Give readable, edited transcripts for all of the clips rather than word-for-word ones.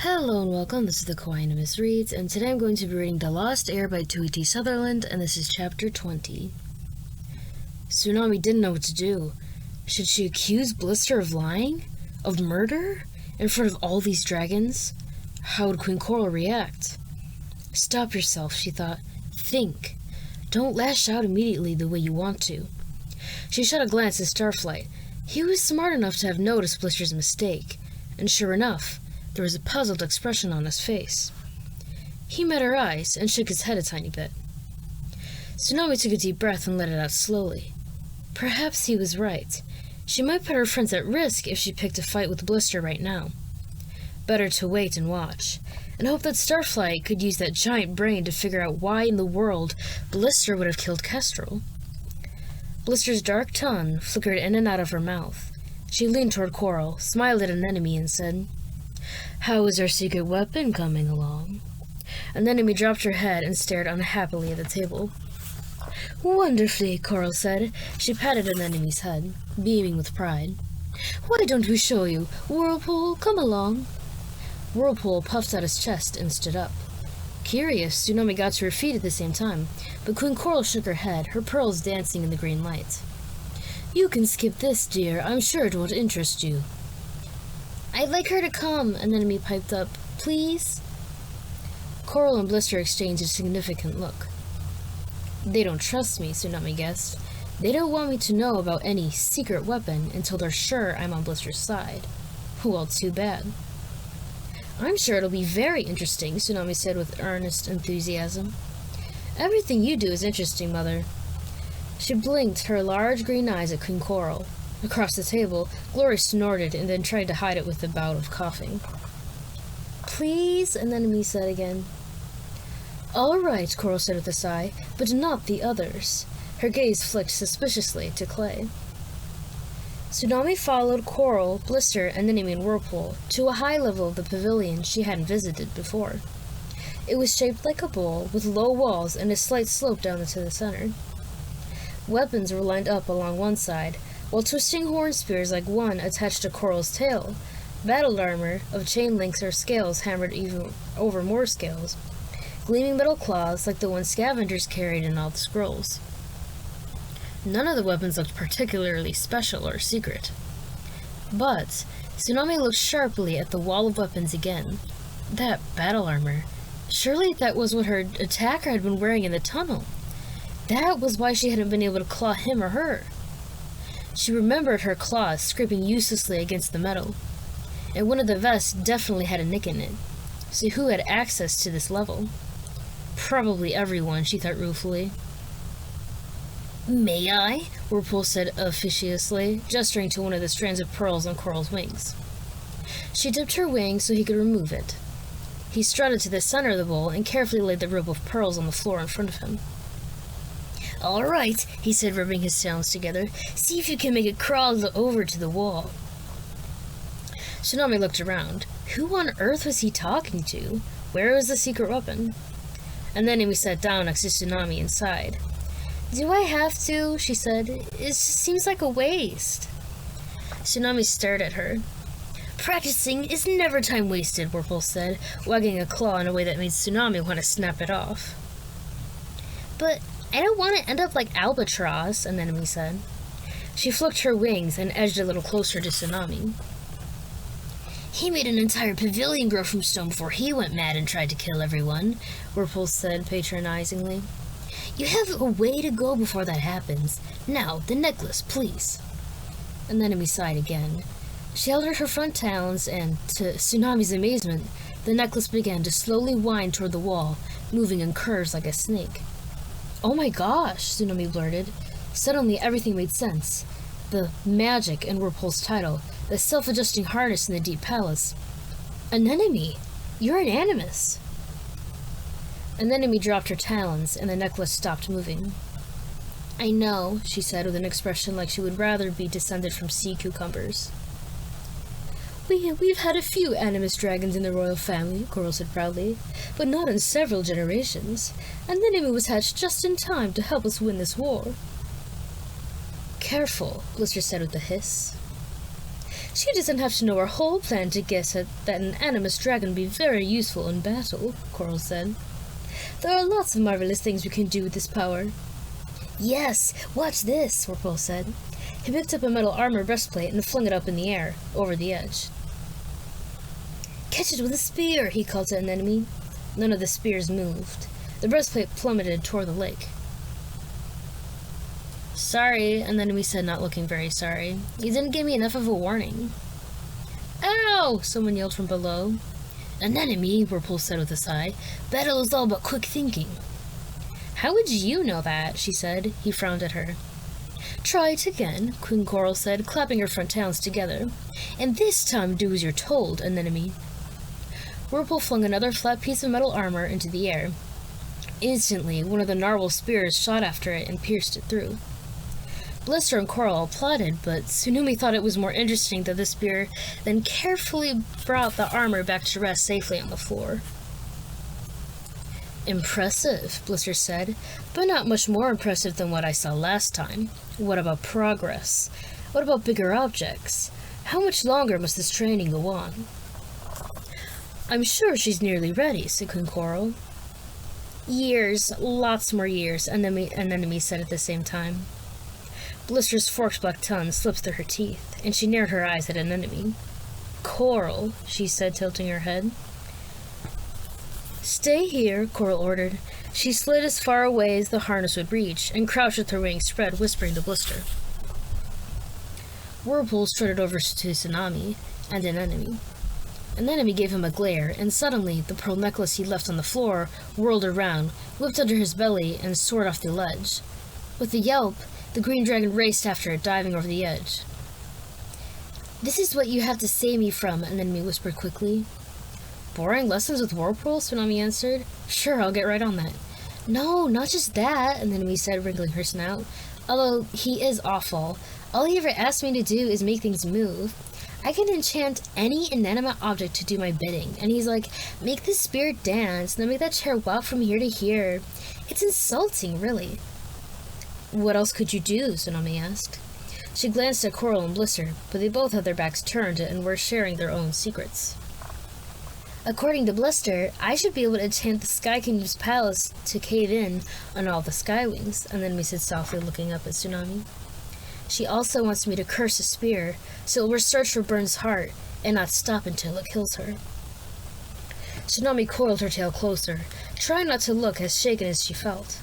Hello and welcome, this is the Kawaii Miss Reads, and today I'm going to be reading The Lost Heir by Ch.20 Sutherland, and this is chapter 20. Tsunami didn't know what to do. Should she accuse Blister of lying? Of murder? In front of all these dragons? How would Queen Coral react? Stop yourself, she thought. Think. Don't lash out immediately the way you want to. She shot a glance at Starflight. He was smart enough to have noticed Blister's mistake, and sure enough, there was a puzzled expression on his face. He met her eyes and shook his head a tiny bit. Tsunami took a deep breath and let it out slowly. Perhaps he was right. She might put her friends at risk if she picked a fight with Blister right now. Better to wait and watch, and hope that Starflight could use that giant brain to figure out why in the world Blister would have killed Kestrel. Blister's dark tongue flickered in and out of her mouth. She leaned toward Coral, smiled at Anemone, and said, "How is our secret weapon coming along?" Anemone dropped her head and stared unhappily at the table. "Wonderfully," Coral said. She patted Anemone's head, beaming with pride. "Why don't we show you? Whirlpool, come along." Whirlpool puffed out his chest and stood up. Curious, Tsunami got to her feet at the same time, but Queen Coral shook her head, her pearls dancing in the green light. "You can skip this, dear. I'm sure it won't interest you." "I'd like her to come," Anemone piped up. "Please?" Coral and Blister exchanged a significant look. "They don't trust me," Tsunami guessed. "They don't want me to know about any secret weapon until they're sure I'm on Blister's side. Well, too bad." "I'm sure it'll be very interesting," Tsunami said with earnest enthusiasm. "Everything you do is interesting, Mother." She blinked her large green eyes at Queen Coral. Across the table, Glory snorted and then tried to hide it with a bout of coughing. "Please?" Anemone said again. "All right," Coral said with a sigh, "but not the others." Her gaze flicked suspiciously to Clay. Tsunami followed Coral, Blister, Anemone, and Whirlpool to a high level of the pavilion she hadn't visited before. It was shaped like a bowl, with low walls and a slight slope down into the center. Weapons were lined up along one side, while twisting horn spears like one attached to Coral's tail, battle armor of chain links or scales hammered even over more scales, gleaming metal claws like the ones scavengers carried in all the scrolls. None of the weapons looked particularly special or secret. But Tsunami looked sharply at the wall of weapons again. That battle armor. Surely that was what her attacker had been wearing in the tunnel. That was why she hadn't been able to claw him or her. She remembered her claws scraping uselessly against the metal, and one of the vests definitely had a nick in it. So who had access to this level? Probably everyone, she thought ruefully. "May I?" Whirlpool said officiously, gesturing to one of the strands of pearls on Coral's wings. She dipped her wing so he could remove it. He strutted to the center of the bowl and carefully laid the rope of pearls on the floor in front of him. "All right," he said, rubbing his talons together. "See if you can make it crawl over to the wall." Tsunami looked around. Who on earth was he talking to? Where was the secret weapon? And then he sat down next to Tsunami and sighed. "Do I have to?" she said. "It just seems like a waste." Tsunami stared at her. "Practicing is never time wasted," Whirlpool said, wagging a claw in a way that made Tsunami want to snap it off. "But I don't want to end up like Albatross," Anemone said. She flicked her wings and edged a little closer to Tsunami. "He made an entire pavilion grow from stone before he went mad and tried to kill everyone," Whirlpool said patronizingly. "You have a way to go before that happens. Now, the necklace, please." Anemone sighed again. She held out her front talons and, to Tsunami's amazement, the necklace began to slowly wind toward the wall, moving in curves like a snake. "Oh my gosh," Tsunami blurted. Suddenly everything made sense. The magic in Whirlpool's title, the self-adjusting harness in the deep palace. "Anemone, you're an animus." Anemone dropped her talons and the necklace stopped moving. "I know," she said with an expression like she would rather be descended from sea cucumbers. We've had a few animus dragons in the royal family," Coral said proudly, "but not in several generations. And Anemone was hatched just in time to help us win this war." "Careful," Blister said with a hiss. She doesn't have to know our whole plan to guess that an animus dragon would be very useful in battle, Coral said. There are lots of marvelous things we can do with this power. Yes, watch this, Warpole said. He picked up a metal armor breastplate and flung it up in the air, over the edge. Catch it with a spear, he called to an enemy. None of the spears moved. The breastplate plummeted toward the lake. Sorry, an enemy said, not looking very sorry. You didn't give me enough of a warning. Ow! Someone yelled from below. An enemy, Whirlpool said with a sigh. Battle is all about quick thinking. How would you know that? She said. He frowned at her. Try it again, Queen Coral said, clapping her front talons together. And this time do as you're told, an enemy. Whirlpool flung another flat piece of metal armor into the air. Instantly, one of the narwhal spears shot after it and pierced it through. Blister and Coral applauded, but Tsunami thought it was more interesting that the spear then carefully brought the armor back to rest safely on the floor. Impressive, Blister said, but not much more impressive than what I saw last time. What about progress? What about bigger objects? How much longer must this training go on? I'm sure she's nearly ready, said Queen Coral. Years, lots more years, an enemy said at the same time. Blister's forked black tongue slipped through her teeth, and she narrowed her eyes at an enemy. Coral, she said, tilting her head. Stay here, Coral ordered. She slid as far away as the harness would reach, and crouched with her wings spread, whispering to Blister. Whirlpool strutted over to Tsunami and an enemy. An enemy gave him a glare, and suddenly the pearl necklace he left on the floor whirled around, whipped under his belly, and soared off the ledge. With a yelp, the green dragon raced after it, diving over the edge. This is what you have to save me from, an enemy whispered quickly. Boring lessons with Whirlpool? Tsunami answered. Sure, I'll get right on that. No, not just that, an enemy said, wrinkling her snout. Although he is awful. All he ever asked me to do is make things move. I can enchant any inanimate object to do my bidding. And he's like, make this spear dance, then make that chair walk from here to here. It's insulting, really. What else could you do? Tsunami asked. She glanced at Coral and Blister, but they both had their backs turned and were sharing their own secrets. According to Blister, I should be able to enchant the Sky Kingdom's palace to cave in on all the sky wings, and then we said softly, looking up at Tsunami. She also wants me to curse a spear, so it will search for Burn's heart and not stop until it kills her. Tsunami coiled her tail closer, trying not to look as shaken as she felt.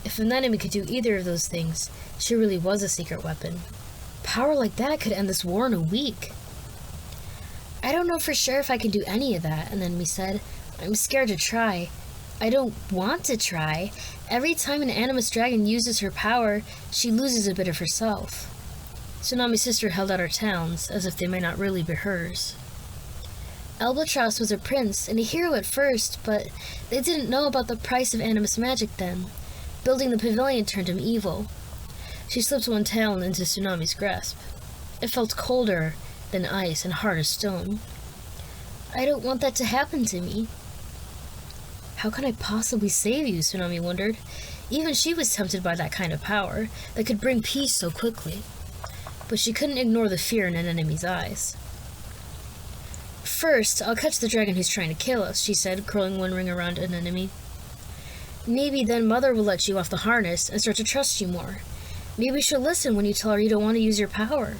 If an enemy could do either of those things, she really was a secret weapon. Power like that could end this war in a week. I don't know for sure if I can do any of that, an enemy said. I'm scared to try. I don't want to try. Every time an animus dragon uses her power, she loses a bit of herself. Tsunami's sister held out her talons, as if they might not really be hers. Albatross was a prince and a hero at first, but they didn't know about the price of animus magic then. Building the pavilion turned him evil. She slipped one talon into Tsunami's grasp. It felt colder than ice and hard as stone. I don't want that to happen to me. How can I possibly save you? Tsunami wondered. Even she was tempted by that kind of power that could bring peace so quickly. But she couldn't ignore the fear in an enemy's eyes. First, I'll catch the dragon who's trying to kill us, she said, curling one ring around an enemy. Maybe then Mother will let you off the harness and start to trust you more. Maybe she'll listen when you tell her you don't want to use your power.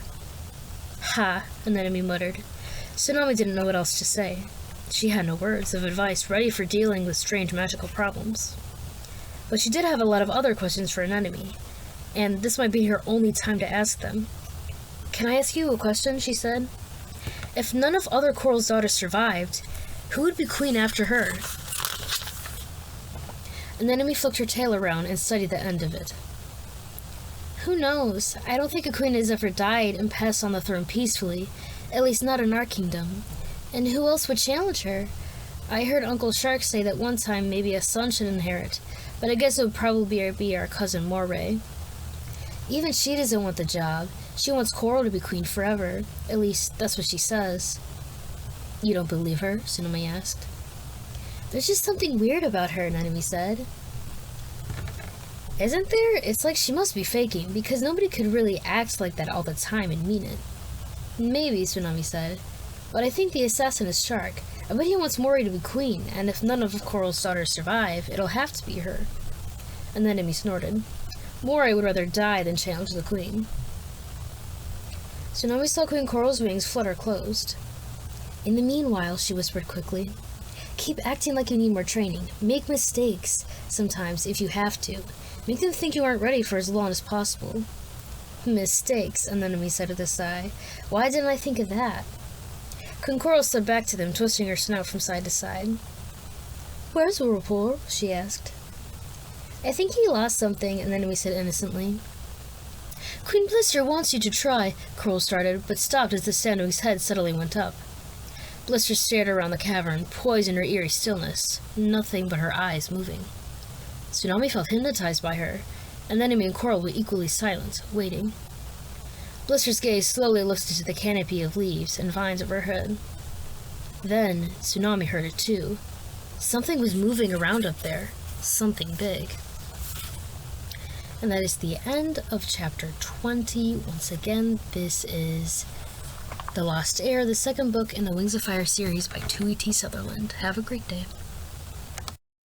Ha, an enemy muttered. Tsunami didn't know what else to say. She had no words of advice ready for dealing with strange magical problems. But she did have a lot of other questions for an enemy, and this might be her only time to ask them. Can I ask you a question? She said. If none of other Coral's daughters survived, who would be queen after her? An enemy flicked her tail around and studied the end of it. Who knows? I don't think a queen has ever died and passed on the throne peacefully, at least not in our kingdom. And who else would challenge her? I heard Uncle Shark say that one time maybe a son should inherit, but I guess it would probably be our cousin Moray. Even she doesn't want the job. She wants Coral to be queen forever. At least, that's what she says. You don't believe her? Tsunami asked. There's just something weird about her, an enemy said. Isn't there? It's like she must be faking, because nobody could really act like that all the time and mean it. Maybe, Tsunami said. But I think the assassin is Shark. I bet he wants Mori to be queen, and if none of Coral's daughters survive, it'll have to be her. And then Emi snorted. Mori would rather die than challenge the queen. Tsunami saw Queen Coral's wings flutter closed. In the meanwhile, she whispered quickly, keep acting like you need more training. Make mistakes, sometimes, if you have to. Make them think you aren't ready for as long as possible. Mistakes, Anemone said with a sigh. Why didn't I think of that? Queen Coral stood back to them, twisting her snout from side to side. Where's Whirlpool? She asked. I think he lost something, Anemone said innocently. Queen Blister wants you to try, Coral started, but stopped as the sound of his head suddenly went up. Blister stared around the cavern, poised in her eerie stillness, nothing but her eyes moving. Tsunami felt hypnotized by her, and Anemone and Coral were equally silent, waiting. Blister's gaze slowly lifted to the canopy of leaves and vines overhead. Then, Tsunami heard it too. Something was moving around up there. Something big. And that is the end of chapter 20. Once again, this is The Lost Heir, the second book in the Wings of Fire series by Ch.20 Sutherland. Have a great day.